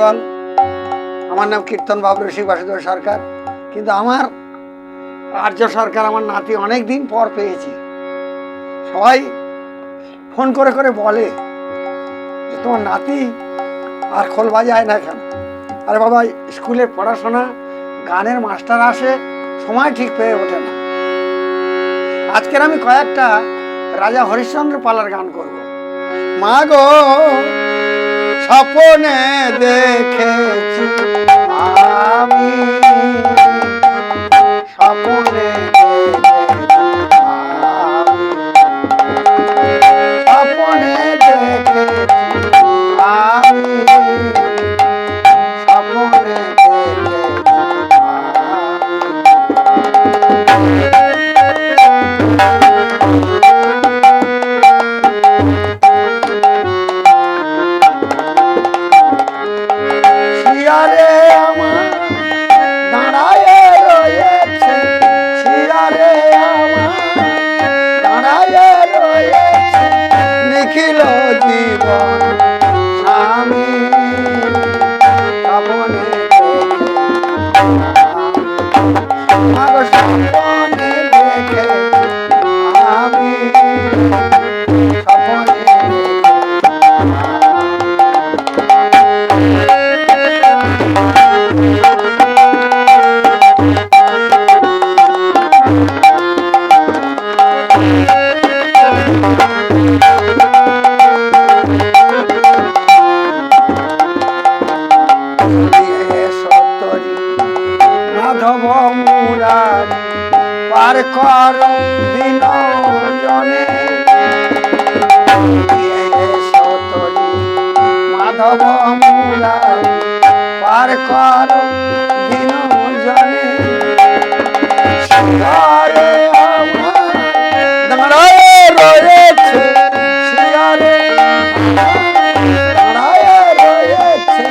বল, আমার নাম কীর্তন বাবু ঋষি বাসুদেব সরকার। কিন্তু আমার আর্য সরকার আমার নাতি অনেক দিন পর পেয়েছি। সবাই ফোন করে করে বলে যে তোমার নাতি আর খোল বাজায় না কেন? আরে বাবা, স্কুলে পড়াশোনা, গানের মাস্টার আসে, সময় ঠিক পেয়ে ওঠে না। আজকের আমি কয়েকটা রাজা হরিশ্চন্দ্র পালার গান করব। মা গো স্বপ্নে দেখেছি আমি, স্বপ্নে স্বপ্নে দেখেছি আমি, স্বপ্নে শিয়ারে আমার দাঁড়ায় রয়েছে, শিয়ারে আমার দাঁড়ায় রয়েছে, নিখিল জীবন স্বামী স্বপ্নে স্বপ্নে দেখে আমি, স্বপ্নে মাধব মুরারি পার কর দিন জনে, মাধব মুরারি পার কর দিন জনে, শিয়ারে আমার দাঁড়ায় রয়েছে, শিয়ারে দাঁড়ায় রয়েছে,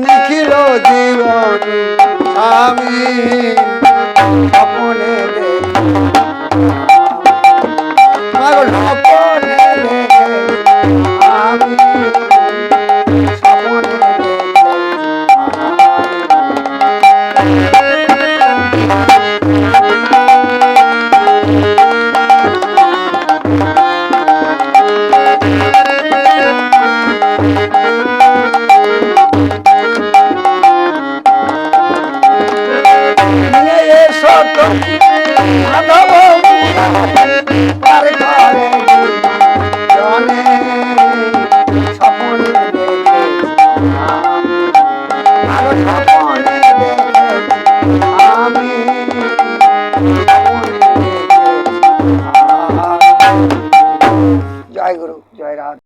নিখিল জীবন আমি স্বপ্নে দেখে, স্বপ্নে দেখে আমি, স্বপ্নে মাধব পার করে জনে, স্বপ্নে দেখে আরো স্বপ্নে দেখে আমি, জয় গুরু, জয় রাধা।